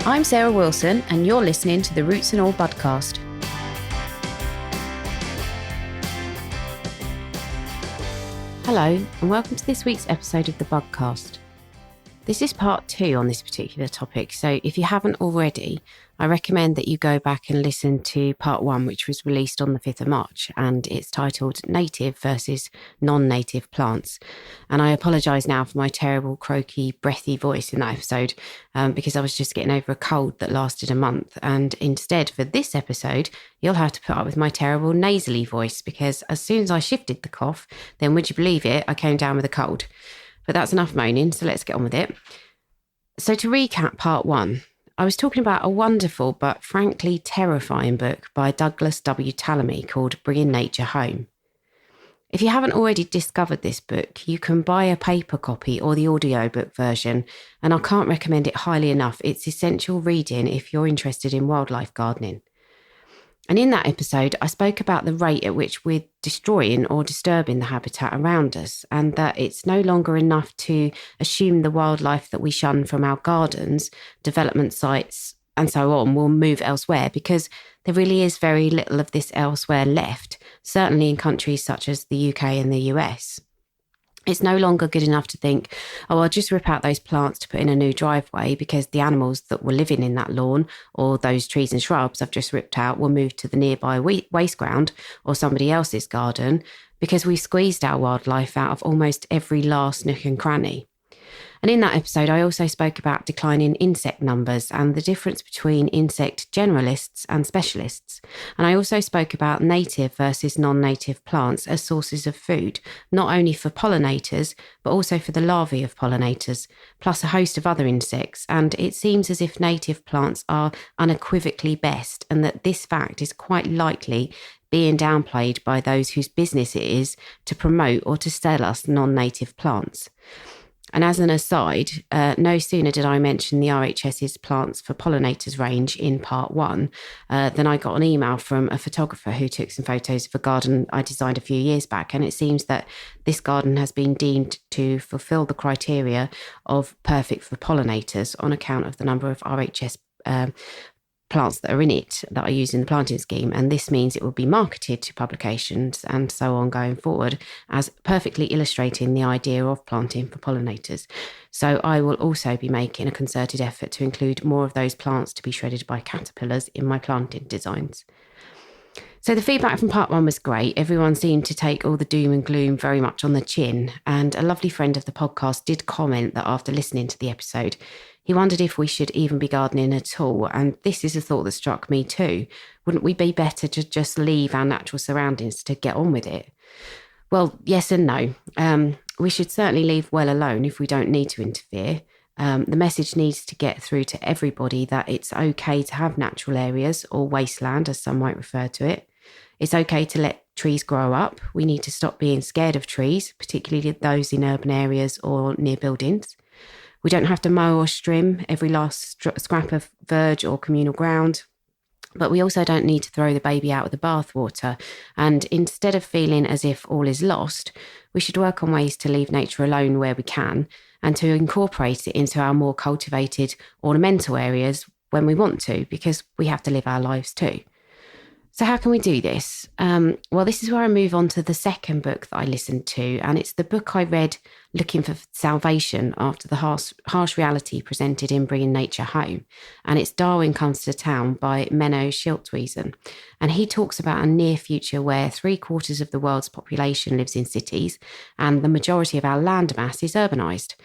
I'm Sarah Wilson, and you're listening to the Roots and All podcast. Hello, and welcome to this week's episode of the Bugcast. This is part 2 on this particular topic, so if you haven't already, I recommend that you go back and listen to part 1, which was released on the 5th of March, and it's titled Native versus Non-Native Plants. And I apologise now for my terrible, croaky, breathy voice in that episode, because I was just getting over a cold that lasted a month. And instead, for this episode, you'll have to put up with my terrible nasally voice, because as soon as I shifted the cough, then would you believe it, I came down with a cold. But that's enough moaning, so let's get on with it. So to recap part 1, I was talking about a wonderful but frankly terrifying book by Douglas W. Tallamy called Bringing Nature Home. If you haven't already discovered this book, you can buy a paper copy or the audiobook version, and I can't recommend it highly enough. It's essential reading if you're interested in wildlife gardening. And in that episode, I spoke about the rate at which we're destroying or disturbing the habitat around us, and that it's no longer enough to assume the wildlife that we shun from our gardens, development sites, and so on will move elsewhere, because there really is very little of this elsewhere left, certainly in countries such as the UK and the US. It's no longer good enough to think, oh, I'll just rip out those plants to put in a new driveway because the animals that were living in that lawn or those trees and shrubs I've just ripped out will move to the nearby waste ground or somebody else's garden, because we've squeezed our wildlife out of almost every last nook and cranny. And in that episode, I also spoke about declining insect numbers and the difference between insect generalists and specialists. And I also spoke about native versus non-native plants as sources of food, not only for pollinators, but also for the larvae of pollinators, plus a host of other insects. And it seems as if native plants are unequivocally best, and that this fact is quite likely being downplayed by those whose business it is to promote or to sell us non-native plants. And as an aside, no sooner did I mention the RHS's Plants for Pollinators range in part 1 than I got an email from a photographer who took some photos of a garden I designed a few years back. And it seems that this garden has been deemed to fulfill the criteria of perfect for pollinators on account of the number of RHS plants that are in it that I use in the planting scheme, and this means it will be marketed to publications and so on going forward as perfectly illustrating the idea of planting for pollinators. So I will also be making a concerted effort to include more of those plants to be shredded by caterpillars in my planting designs. So the feedback from part 1 was great. Everyone seemed to take all the doom and gloom very much on the chin, and a lovely friend of the podcast did comment that after listening to the episode, he wondered if we should even be gardening at all. And this is a thought that struck me too. Wouldn't we be better to just leave our natural surroundings to get on with it? Well, yes and no. We should certainly leave well alone if we don't need to interfere. The message needs to get through to everybody that it's okay to have natural areas, or wasteland as some might refer to it. It's okay to let trees grow up. We need to stop being scared of trees, particularly those in urban areas or near buildings. We don't have to mow or trim every last scrap of verge or communal ground, but we also don't need to throw the baby out with the bathwater. And instead of feeling as if all is lost, we should work on ways to leave nature alone where we can and to incorporate it into our more cultivated ornamental areas when we want to, because we have to live our lives too. So how can we do this? Well, this is where I move on to the second book that I listened to, and it's the book I read looking for salvation after the harsh reality presented in Bringing Nature Home. And it's Darwin Comes to Town by Menno Schilthuizen. And he talks about a near future where 3/4 of the world's population lives in cities and the majority of our land mass is urbanised.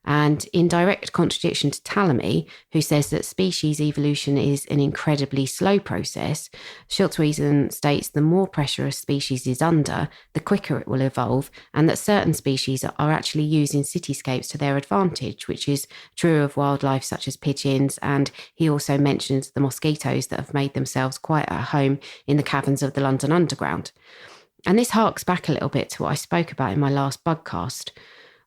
And in direct contradiction to Tallamy, who says that species evolution is an incredibly slow process, Schilthuizen states the more pressure a species is under, the quicker it will evolve, and that certain species are actually using cityscapes to their advantage, which is true of wildlife such as pigeons. And he also mentions the mosquitoes that have made themselves quite at home in the caverns of the London Underground. And this harks back a little bit to what I spoke about in my last bugcast.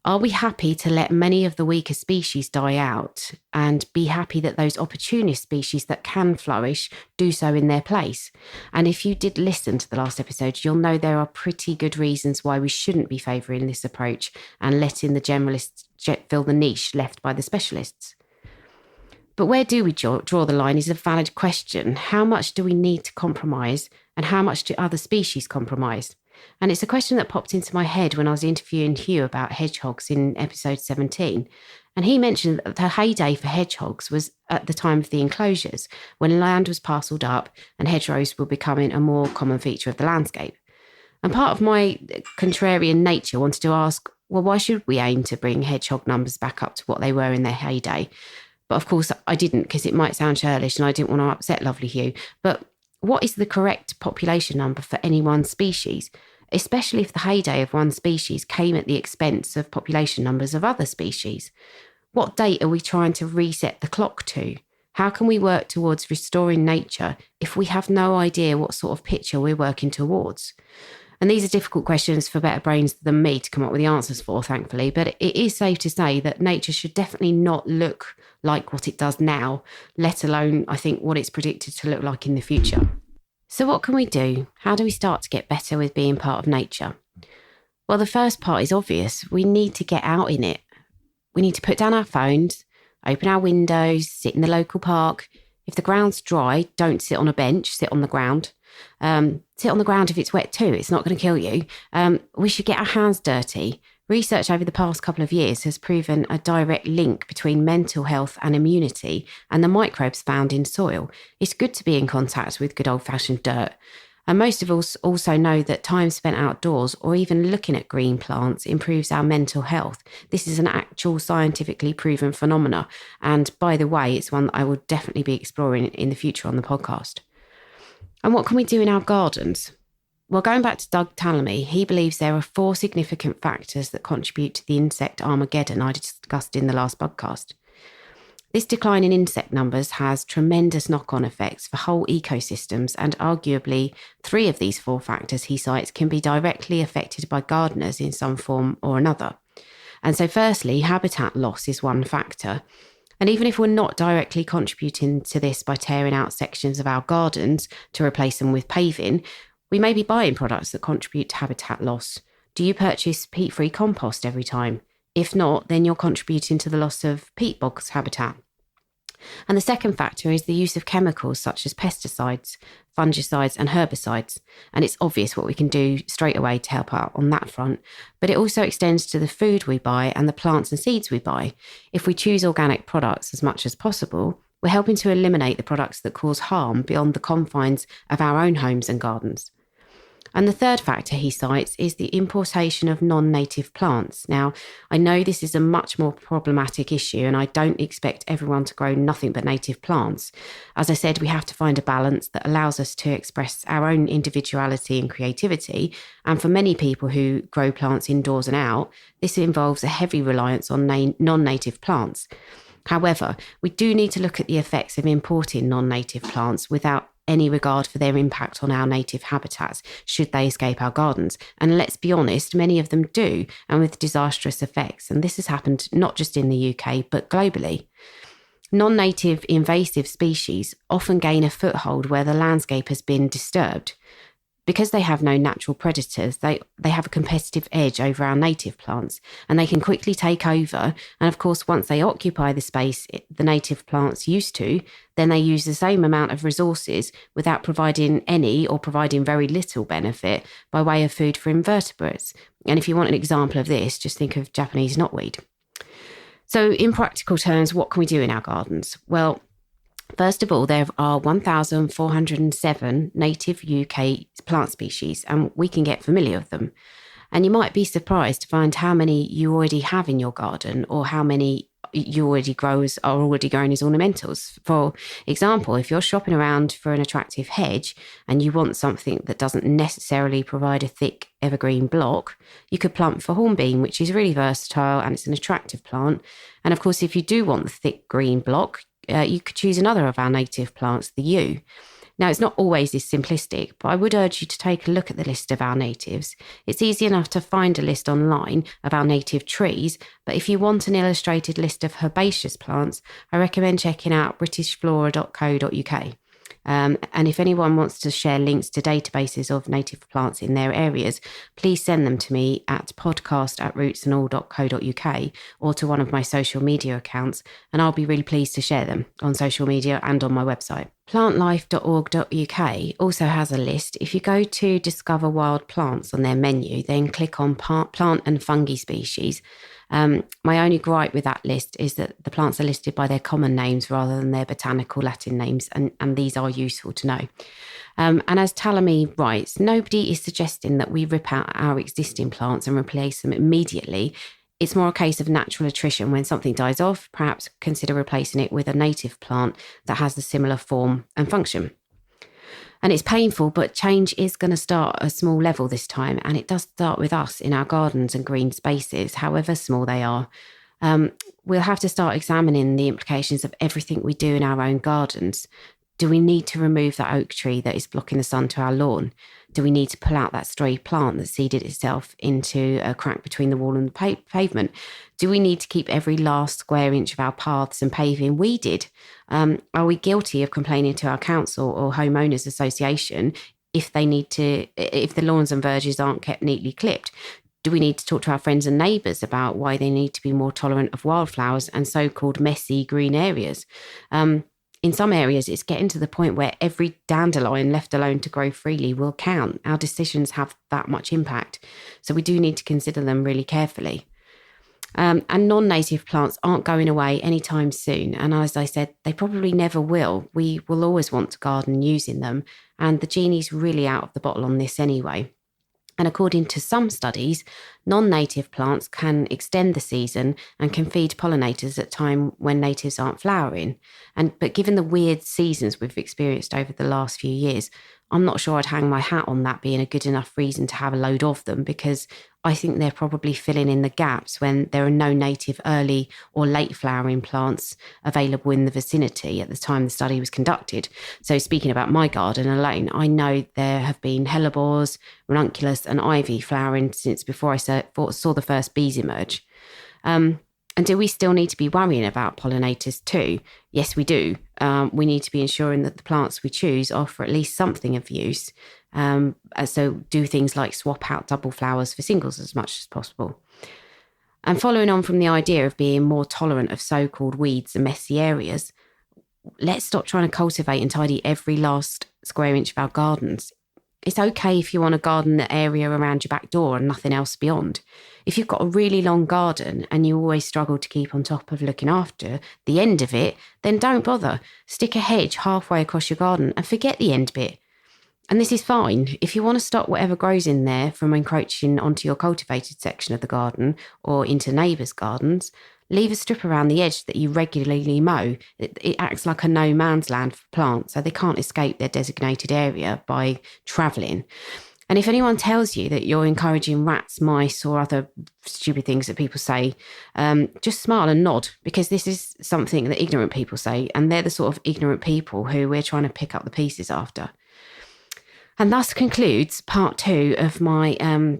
Are we happy to let many of the weaker species die out and be happy that those opportunist species that can flourish do so in their place? And if you did listen to the last episode, you'll know there are pretty good reasons why we shouldn't be favouring this approach and letting the generalists fill the niche left by the specialists. But where do we draw the line is a valid question. How much do we need to compromise, and how much do other species compromise? And it's a question that popped into my head when I was interviewing Hugh about hedgehogs in episode 17. And he mentioned that the heyday for hedgehogs was at the time of the enclosures, when land was parcelled up and hedgerows were becoming a more common feature of the landscape. And part of my contrarian nature wanted to ask, well, why should we aim to bring hedgehog numbers back up to what they were in their heyday? But of course I didn't, because it might sound churlish and I didn't want to upset lovely Hugh. But what is the correct population number for any one species, especially if the heyday of one species came at the expense of population numbers of other species? What date are we trying to reset the clock to? How can we work towards restoring nature if we have no idea what sort of picture we're working towards? And these are difficult questions for better brains than me to come up with the answers for, thankfully. But it is safe to say that nature should definitely not look like what it does now, let alone, I think, what it's predicted to look like in the future. So what can we do? How do we start to get better with being part of nature? Well, the first part is obvious. We need to get out in it. We need to put down our phones, open our windows, sit in the local park. If the ground's dry, don't sit on a bench, sit on the ground. Sit on the ground if it's wet too. It's not going to kill you. We should get our hands dirty. Research over the past couple of years has proven a direct link between mental health and immunity and the microbes found in soil. It's good to be in contact with good old-fashioned dirt. And most of us also know that time spent outdoors or even looking at green plants improves our mental health. This is an actual scientifically proven phenomena. And by the way, it's one that I will definitely be exploring in the future on the podcast. And what can we do in our gardens? Well, going back to Doug Tallamy, he believes there are 4 significant factors that contribute to the insect Armageddon I discussed in the last podcast. This decline in insect numbers has tremendous knock-on effects for whole ecosystems, and arguably 3 of these 4 factors, he cites, can be directly affected by gardeners in some form or another. And so firstly, habitat loss is one factor. And even if we're not directly contributing to this by tearing out sections of our gardens to replace them with paving, we may be buying products that contribute to habitat loss. Do you purchase peat-free compost every time? If not, then you're contributing to the loss of peat bogs habitat. And the second factor is the use of chemicals such as pesticides, fungicides and herbicides. And it's obvious what we can do straight away to help out on that front. But it also extends to the food we buy and the plants and seeds we buy. If we choose organic products as much as possible, we're helping to eliminate the products that cause harm beyond the confines of our own homes and gardens. And the third factor he cites is the importation of non-native plants. Now, I know this is a much more problematic issue, and I don't expect everyone to grow nothing but native plants. As I said, we have to find a balance that allows us to express our own individuality and creativity. And for many people who grow plants indoors and out, this involves a heavy reliance on non-native plants. However, we do need to look at the effects of importing non-native plants without any regard for their impact on our native habitats should they escape our gardens. And let's be honest, many of them do, and with disastrous effects. And this has happened not just in the UK, but globally. Non-native invasive species often gain a foothold where the landscape has been disturbed. Because they have no natural predators, they have a competitive edge over our native plants, and they can quickly take over. And of course, once they occupy the space the native plants used to, then they use the same amount of resources without providing any or providing very little benefit by way of food for invertebrates. And if you want an example of this, just think of Japanese knotweed. So in practical terms, what can we do in our gardens? Well, first of all, there are 1,407 native UK plant species, and we can get familiar with them. And you might be surprised to find how many you already have in your garden, or how many you already are already growing as ornamentals. For example, if you're shopping around for an attractive hedge and you want something that doesn't necessarily provide a thick evergreen block, you could plant for hornbeam, which is really versatile and it's an attractive plant. And of course, if you do want the thick green block, you could choose another of our native plants, the yew. Now, it's not always this simplistic, but I would urge you to take a look at the list of our natives. It's easy enough to find a list online of our native trees, but if you want an illustrated list of herbaceous plants, I recommend checking out britishflora.co.uk. And if anyone wants to share links to databases of native plants in their areas, please send them to me at podcast@rootsandall.co.uk or to one of my social media accounts, and I'll be really pleased to share them on social media and on my website. Plantlife.org.uk also has a list. If you go to Discover Wild Plants on their menu, then click on plant and fungi species. My only gripe with that list is that the plants are listed by their common names rather than their botanical Latin names, and these are useful to know. And as Talamy writes, nobody is suggesting that we rip out our existing plants and replace them immediately. It's more a case of natural attrition. When something dies off, perhaps consider replacing it with a native plant that has a similar form and function. And it's painful, but change is going to start at a small level this time. And it does start with us in our gardens and green spaces, however small they are. We'll have to start examining the implications of everything we do in our own gardens. Do we need to remove that oak tree that is blocking the sun to our lawn? Do we need to pull out that stray plant that seeded itself into a crack between the wall and the pavement? Do we need to keep every last square inch of our paths and paving weeded? Are we guilty of complaining to our council or homeowners association if the lawns and verges aren't kept neatly clipped? Do we need to talk to our friends and neighbours about why they need to be more tolerant of wildflowers and so-called messy green areas? In some areas, it's getting to the point where every dandelion left alone to grow freely will count. Our decisions have that much impact, so we do need to consider them really carefully. And non-native plants aren't going away anytime soon. And as I said, they probably never will. We will always want to garden using them. And the genie's really out of the bottle on this anyway. And according to some studies, non-native plants can extend the season and can feed pollinators at time when natives aren't flowering. But given the weird seasons we've experienced over the last few years, I'm not sure I'd hang my hat on that being a good enough reason to have a load of them, because I think they're probably filling in the gaps when there are no native early or late flowering plants available in the vicinity at the time the study was conducted. So speaking about my garden alone, I know there have been hellebores, ranunculus and ivy flowering since before I saw the first bees emerge. And do we still need to be worrying about pollinators too? Yes, we do. We need to be ensuring that the plants we choose offer at least something of use. So do things like swap out double flowers for singles as much as possible. And following on from the idea of being more tolerant of so-called weeds and messy areas, let's stop trying to cultivate and tidy every last square inch of our gardens. It's okay if you want to garden the area around your back door and nothing else beyond. If you've got a really long garden and you always struggle to keep on top of looking after the end of it, then don't bother. Stick a hedge halfway across your garden and forget the end bit. And this is fine. If you want to stop whatever grows in there from encroaching onto your cultivated section of the garden or into neighbours' gardens, leave a strip around the edge that you regularly mow. It acts like a no man's land for plants, so they can't escape their designated area by travelling. And if anyone tells you that you're encouraging rats, mice, or other stupid things that people say, just smile and nod, because this is something that ignorant people say, and they're the sort of ignorant people who we're trying to pick up the pieces after. And thus concludes part 2 of my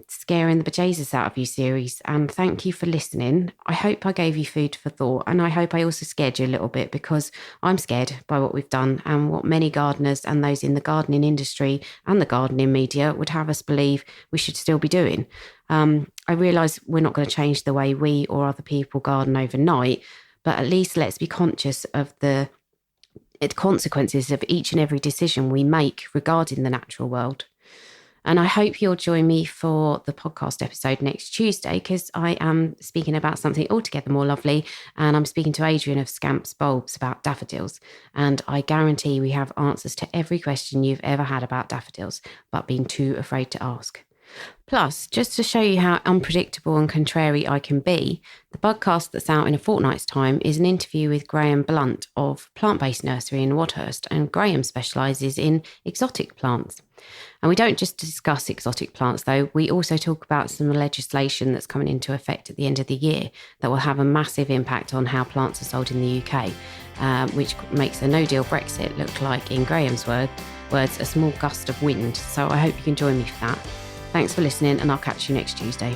Scaring the Bejesus Out of You series. And thank you for listening. I hope I gave you food for thought, and I hope I also scared you a little bit, because I'm scared by what we've done and what many gardeners and those in the gardening industry and the gardening media would have us believe we should still be doing. I realise we're not going to change the way we or other people garden overnight, but at least let's be conscious of the consequences of each and every decision we make regarding the natural world. And I hope you'll join me for the podcast episode next Tuesday, because I am speaking about something altogether more lovely, and I'm speaking to Adrian of Scamp's Bulbs about daffodils. And I guarantee we have answers to every question you've ever had about daffodils, but been too afraid to ask. Plus, just to show you how unpredictable and contrary I can be, the podcast that's out in a fortnight's time is an interview with Graham Blunt of Plant Based Nursery in Wadhurst, and Graham specialises in exotic plants. And we don't just discuss exotic plants though, we also talk about some legislation that's coming into effect at the end of the year that will have a massive impact on how plants are sold in the UK, which makes a no-deal Brexit look like, in Graham's words, a small gust of wind. So I hope you can join me for that. Thanks for listening, and I'll catch you next Tuesday.